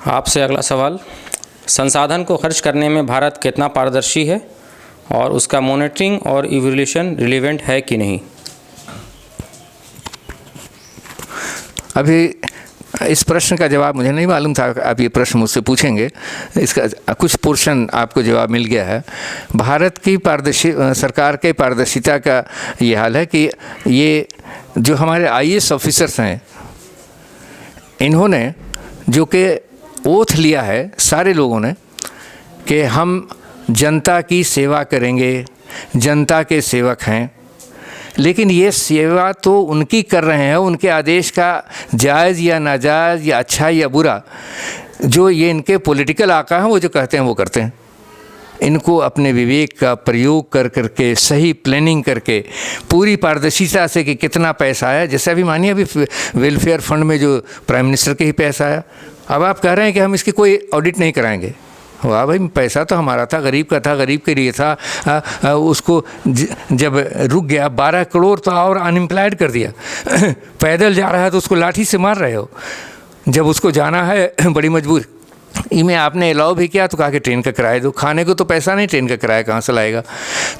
आपसे अगला सवाल, संसाधन को खर्च करने में भारत कितना पारदर्शी है और उसका मॉनिटरिंग और इवैल्यूएशन रिलेवेंट है कि नहीं? अभी इस प्रश्न का जवाब मुझे नहीं मालूम था, आप ये प्रश्न मुझसे पूछेंगे, इसका कुछ पोर्शन आपको जवाब मिल गया है। भारत की सरकार के पारदर्शिता का ये हाल है कि ये जो हमारे आईएएस ऑफिसर्स हैं, इन्होंने जो कि ओथ लिया है सारे लोगों ने कि हम जनता की सेवा करेंगे, जनता के सेवक हैं, लेकिन ये सेवा तो उनकी कर रहे हैं, उनके आदेश का जायज़ या नाजायज़ या अच्छा या बुरा जो ये इनके पॉलिटिकल आका हैं वो जो कहते हैं वो करते हैं। इनको अपने विवेक का प्रयोग कर करके, सही प्लानिंग करके, पूरी पारदर्शिता से कि कितना पैसा आया, जैसे अभी मानिए अभी वेलफेयर फंड में जो प्राइम मिनिस्टर के ही पैसा आया, अब आप कह रहे हैं कि हम इसकी कोई ऑडिट नहीं कराएंगे। वाह भाई, पैसा तो हमारा था, गरीब का था, गरीब के लिए था। उसको जब रुक गया 12 करोड़ तो और अनएम्प्लॉयड कर दिया। पैदल जा रहा है तो उसको लाठी से मार रहे हो, जब उसको जाना है बड़ी मजबूर इमें आपने अलाउ भी किया तो कहा कि ट्रेन का किराया दो, खाने को तो पैसा नहीं, ट्रेन का किराया कहाँ से लाएगा?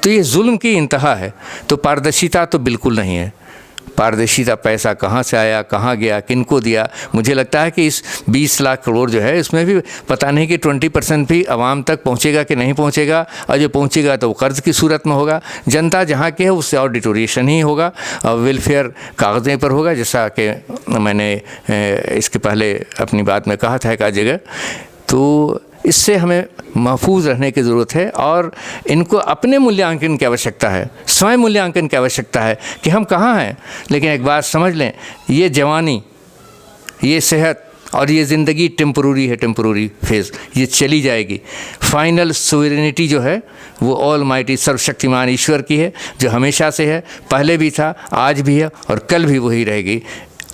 तो ये जुल्म की इंतहा है। तो पारदर्शिता तो बिल्कुल नहीं है। पारदर्शिता पैसा कहाँ से आया, कहाँ गया, किनको दिया? मुझे लगता है कि इस 20 लाख करोड़ जो है इसमें भी पता नहीं कि 20% भी आवाम तक पहुँचेगा कि नहीं पहुँचेगा, और जो पहुँचेगा तो वो कर्ज़ की सूरत में होगा। जनता जहाँ की है उससे और डिटोरिएशन ही होगा और वेलफेयर कागज़ें पर होगा, जैसा कि मैंने इसके पहले अपनी बात में कहा था एक जगह। तो इससे हमें महफूज रहने की ज़रूरत है और इनको अपने मूल्यांकन की आवश्यकता है, स्वयं मूल्यांकन की आवश्यकता है कि हम कहाँ हैं। लेकिन एक बात समझ लें, ये जवानी, ये सेहत और ये ज़िंदगी टेम्परूरी है, टेम्परूरी फेज़, ये चली जाएगी। फाइनल सोवरेनिटी जो है वो ऑल माइटी सर्वशक्तिमान ईश्वर की है, जो हमेशा से है, पहले भी था, आज भी है और कल भी वही रहेगी।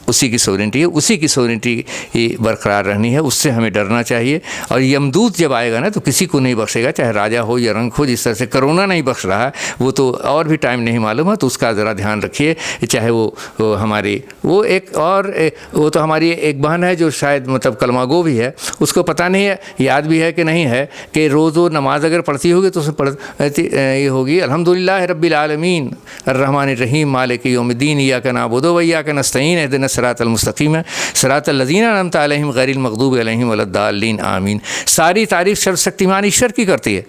उसी की सोवरेनिटी है, उसी की सोवरेनिटी बरकरार रहनी है, उससे हमें डरना चाहिए। और यमदूत जब आएगा ना तो किसी को नहीं बख्शेगा, चाहे राजा हो या रंक हो। जिस तरह से कोरोना नहीं बख्श रहा है, वो तो और भी टाइम नहीं मालूम है, तो उसका ज़रा ध्यान रखिए। चाहे वो हमारी वो तो हमारी एक बहन है जो शायद मतलब कलमागो भी है, उसको पता नहीं है, याद भी है कि नहीं है, कि रोज़ वो नमाज अगर पढ़ती होगी तो उसमें ये होगी अल्हम्दुलिल्लाह रब्बिल आलमीन अर्रहमानिर रहीम मालिक यौमिद्दीन इय्याका नअबुदु व इय्याका नस्तईन इहदिना सिरातल मुस्तकीम है सिरातल लज़ीना अनअमता अलैहिम गैरिल मग़दूबि अलैहिम वलद्दाल्लीन आमीन। सारी तारीफ़ सर्वशक्तिमान ईश्वर की करती है,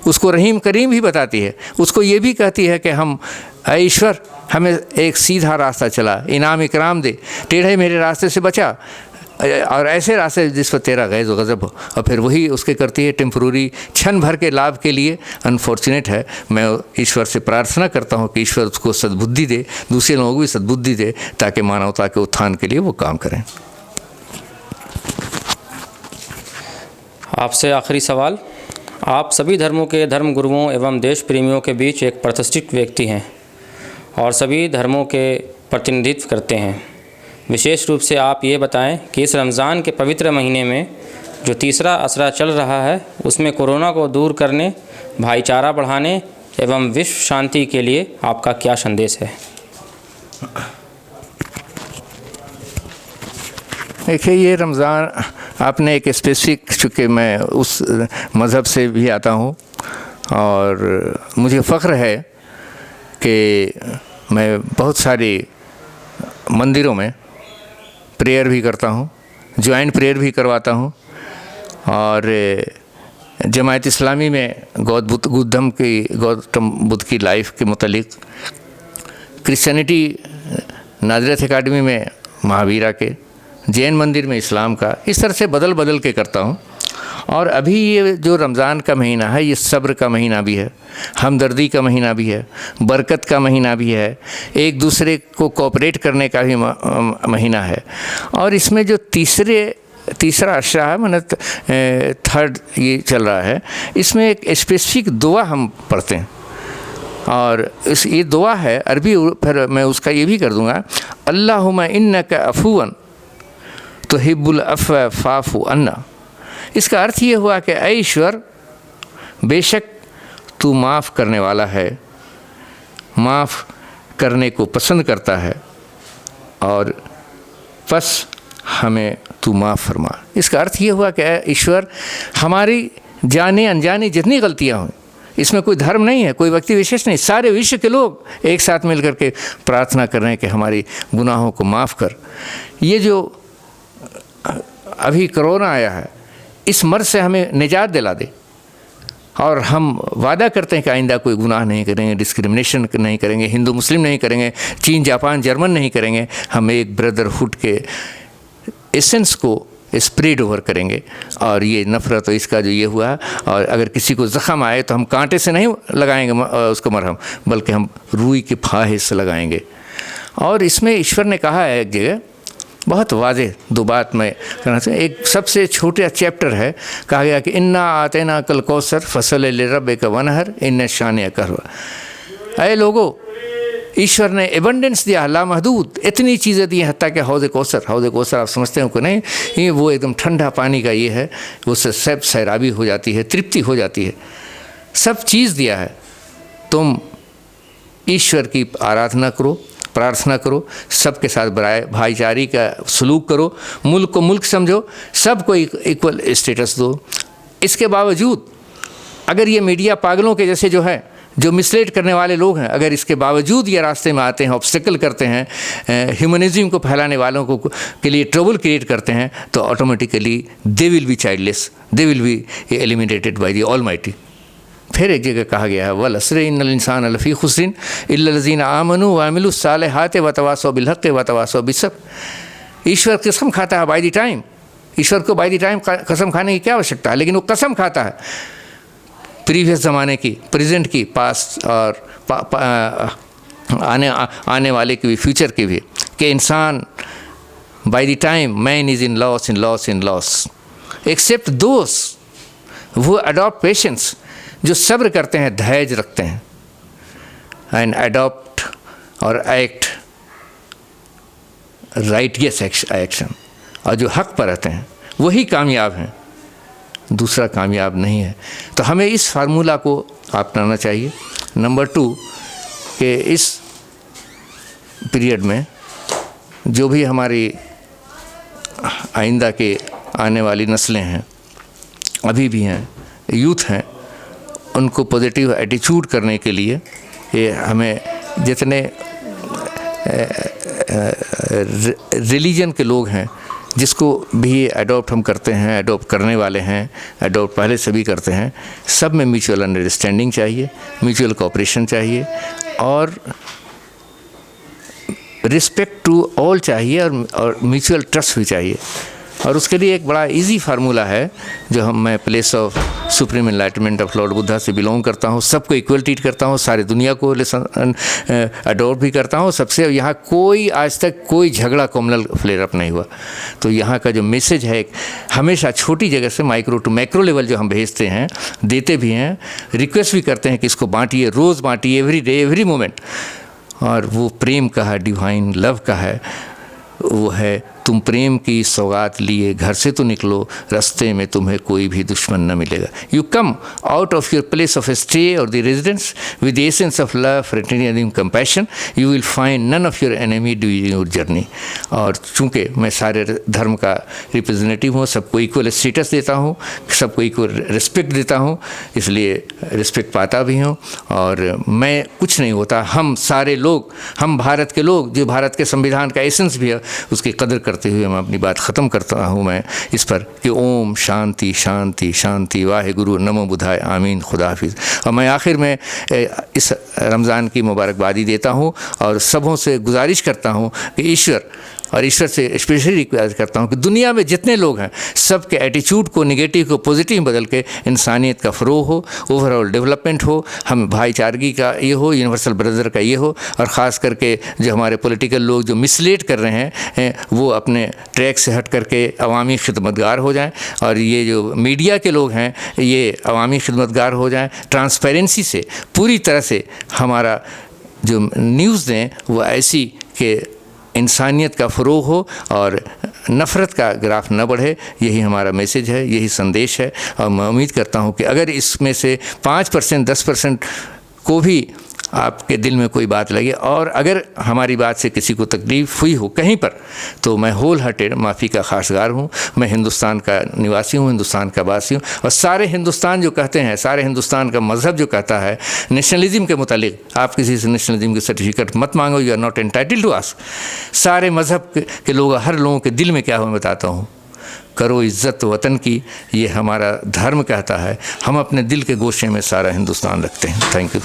उसको रहीम करीम भी बताती है, उसको ये भी कहती है कि हम ऐ ईश्वर हमें एक सीधा रास्ता चला, इनाम इकराम दे, टेढ़े मेरे रास्ते से बचा, और ऐसे रास्ते जिस पर तेरा गैज़ गज़ब हो। और फिर वही उसके करती है टेम्परूरी क्षण भर के लाभ के लिए। अनफॉर्चुनेट है, मैं ईश्वर से प्रार्थना करता हूँ कि ईश्वर उसको सद्बुद्धि दे, दूसरे लोगों को भी सद्बुद्धि दे, ताकि मानवता के उत्थान के लिए वो काम करें। आपसे आखिरी सवाल, आप सभी धर्मों के धर्म गुरुओं एवं देश प्रेमियों के बीच एक प्रतिष्ठित व्यक्ति हैं और सभी धर्मों के प्रतिनिधित्व करते हैं। विशेष रूप से आप ये बताएं कि इस रमज़ान के पवित्र महीने में जो तीसरा असरा चल रहा है उसमें कोरोना को दूर करने, भाईचारा बढ़ाने एवं विश्व शांति के लिए आपका क्या संदेश है? देखिए, ये रमज़ान आपने एक स्पेसिफिक, चूँकि मैं उस मज़हब से भी आता हूँ और मुझे फ़ख्र है कि मैं बहुत सारी मंदिरों में प्रेयर भी करता हूँ, जॉइंट प्रेयर भी करवाता हूँ, और जमायत इस्लामी में गौतम बुद्ध की लाइफ के मुतालिक, क्रिश्चियनिटी नाज़रेत एकेडमी में महावीरा के, जैन मंदिर में इस्लाम का, इस तरह से बदल बदल के करता हूँ। और अभी ये जो रमज़ान का महीना है, ये सब्र का महीना भी है, हमदर्दी का महीना भी है, बरकत का महीना भी है, एक दूसरे को कोऑपरेट करने का भी महीना है। और इसमें जो तीसरा अशरा है, मतलब थर्ड ये चल रहा है, इसमें एक स्पेसिफिक दुआ हम पढ़ते हैं, और ये दुआ है अरबी, फिर मैं उसका ये भी कर दूँगा, अल्लाहुम्मा इन्नका अफ़ुवन तुहिब्बुल अफ़्व फ़ाफ़ु अन्ना। इसका अर्थ ये हुआ कि ऐ ईश्वर, बेशक तू माफ़ करने वाला है, माफ़ करने को पसंद करता है, और बस हमें तू माफ़ फरमा। इसका अर्थ ये हुआ कि ईश्वर हमारी जाने अनजाने जितनी गलतियाँ हुई, इसमें कोई धर्म नहीं है, कोई व्यक्ति विशेष नहीं, सारे विश्व के लोग एक साथ मिल कर के प्रार्थना कर रहे हैं कि हमारी गुनाहों को माफ़ कर। ये जो अभी कोरोना आया है, इस मर्ज से हमें निजात दिला दे, और हम वादा करते हैं कि आइंदा कोई गुनाह नहीं करेंगे, डिस्क्रिमिनेशन नहीं करेंगे, हिंदू मुस्लिम नहीं करेंगे, चीन जापान जर्मन नहीं करेंगे। हम एक ब्रदरहुड के एसेंस को स्प्रेड ओवर करेंगे। और ये नफ़रत तो इसका जो ये हुआ, और अगर किसी को ज़ख़म आए तो हम कांटे से नहीं लगाएंगे उसको मरहम, बल्कि हम रूई के फाहे से लगाएंगे। और इसमें ईश्वर ने कहा है एक जगह, बहुत वाज़ेह दो बात मैं कहना चाहिए। एक सबसे छोटा चैप्टर है, कहा गया कि इन्ना आतेना कल कौसर फसल लिरब्बिक वनहर इन्न शानिअक हुवा। ऐ लोगों, ईश्वर ने एबंडेंस दिया, लामहदूद इतनी चीज़ें दी हैं, हत्ता कि हौज़ कौसर आप समझते हो कि नहीं, ये वो एकदम ठंडा पानी का ये है, उससे सब सैराबी हो जाती है, तृप्ति हो जाती है, सब चीज़ दिया है। तुम ईश्वर की आराधना करो, प्रार्थना करो, सबके साथ भाईचारे का सलूक करो, मुल्क को मुल्क समझो, सबको इक्वल स्टेटस दो। इसके बावजूद अगर ये मीडिया पागलों के जैसे जो है, जो मिसलीड करने वाले लोग हैं, अगर इसके बावजूद ये रास्ते में आते हैं, ऑब्स्टेकल करते हैं, ह्यूमनिज़्म को फैलाने वालों को के लिए ट्रबल क्रिएट करते हैं, तो automatically they will be childless, they will be eliminated by the almighty. फिर एक जगह कहा गया है, वल अस्र इन्नल इंसान लफ़ी खुस्रिन इल्ला लज़ीना आमनू व अमिलुस सालिहाति व तवासौ बिल हक़्क़ि व तवासौ बिस्सब्र। ईश्वर कसम खाता है बाय द टाइम। ईश्वर को बाय द टाइम कसम खाने की क्या आवश्यकता है, लेकिन वो कसम खाता है प्रीवियस ज़माने की, प्रेजेंट की, पास्ट और आने वाले की भी, फ्यूचर की भी, कि इंसान by the time man is in loss except those who adopt patience, जो सब्र करते हैं, धैर्य रखते हैं, एंड अडॉप्ट और एक्ट राइटियस एक्शन, और जो हक पर रहते हैं वही कामयाब हैं, दूसरा कामयाब नहीं है। तो हमें इस फार्मूला को अपनाना चाहिए। नंबर 2 कि इस पीरियड में जो भी हमारी आइंदा के आने वाली नस्लें हैं, अभी भी हैं, यूथ हैं, उनको पॉजिटिव एटीट्यूड करने के लिए ये हमें जितने रिलीजन के लोग हैं, जिसको भी अडॉप्ट हम करते हैं, अडॉप्ट करने वाले हैं, अडॉप्ट पहले से भी करते हैं, सब में म्यूचुअल अंडरस्टैंडिंग चाहिए, म्यूचुअल कोऑपरेशन चाहिए, और रिस्पेक्ट टू ऑल चाहिए, और म्यूचुअल ट्रस्ट भी चाहिए। और उसके लिए एक बड़ा इजी फार्मूला है, जो मैं place of supreme enlightenment of Lord Buddha से बिलोंग करता हूँ, सबको इक्वल ट्रीट करता हूँ, सारे दुनिया को अडॉप्ट भी करता हूँ, सबसे यहाँ कोई आज तक कोई झगड़ा कम्युनल फ्लेयर अप नहीं हुआ। तो यहाँ का जो मैसेज है, हमेशा छोटी जगह से माइक्रो टू मैक्रो लेवल जो हम भेजते हैं, देते भी हैं, रिक्वेस्ट भी करते हैं कि इसको बांटिए, रोज़ बांटिए, एवरी डे एवरी मोमेंट। और वो प्रेम का है, डिवाइन लव का है, वो है तुम प्रेम की सौगात लिए घर से तो निकलो, रास्ते में तुम्हें कोई भी दुश्मन न मिलेगा। You come out of your place of stay और the residence with the essence of love, fraternity and compassion, you will find none of your enemy during your journey. और चूँकि मैं सारे धर्म का रिप्रेजेंटेटिव हूँ, सबको इक्वल स्टेटस देता हूँ, सबको इक्वल रिस्पेक्ट देता हूँ, इसलिए रिस्पेक्ट पाता भी हूँ। और मैं कुछ नहीं होता, हम सारे लोग, हम भारत के लोग, जो भारत के संविधान का एसेंस भी है, उसकी कदर करते हुए मैं अपनी बात ख़त्म करता हूँ मैं इस पर कि ओम शांति शांति शांति, वाहेगुरु, नमो बुधाय, आमीन, खुदा हाफिज़। और मैं आखिर में इस रमज़ान की मुबारकबादी देता हूँ और सबों से गुजारिश करता हूँ कि ईश्वर से स्पेशली रिक्वेस्ट करता हूँ कि दुनिया में जितने लोग हैं, सबके एटीट्यूड को, नेगेटिव को पॉजिटिव बदल के इंसानियत का फ़रोग़ हो, ओवरऑल डेवलपमेंट हो, हम भाईचारगी का ये हो, यूनिवर्सल ब्रदर का ये हो। और ख़ास करके जो हमारे पॉलिटिकल लोग जो मिसलीड कर रहे हैं, वो अपने ट्रैक से हट करके अवामी खिदमतगार हो जाएं, और ये जो मीडिया के लोग हैं, ये अवामी खिदमतगार हो जाएं, ट्रांसपेरेंसी से पूरी तरह से हमारा जो न्यूज़ दें वो ऐसी कि इंसानियत का फ़रोग़ हो और नफ़रत का ग्राफ न बढ़े। यही हमारा मैसेज है, यही संदेश है। और मैं उम्मीद करता हूँ कि अगर इसमें से 5% 10% को भी आपके दिल में कोई बात लगे और अगर हमारी बात से किसी को तकलीफ़ हुई हो कहीं पर, तो मैं होल हार्टेड माफ़ी का खासगार हूँ। मैं हिंदुस्तान का निवासी हूँ, हिंदुस्तान का वासी हूँ, और सारे हिंदुस्तान जो कहते हैं, सारे हिंदुस्तान का मज़हब जो कहता है नेशनलिज्म के मुतालिक, आप किसी से नेशनलिज्म की सर्टिफिकेट मत मांगो, you are not entitled to ask. सारे मज़हब के लोग, हर लोगों के दिल में क्या हो मैं बताता हूँ, करो इज़्ज़त वतन की, ये हमारा धर्म कहता है। हम अपने दिल के गोशे में सारा हिंदुस्तान रखते हैं। Thank you.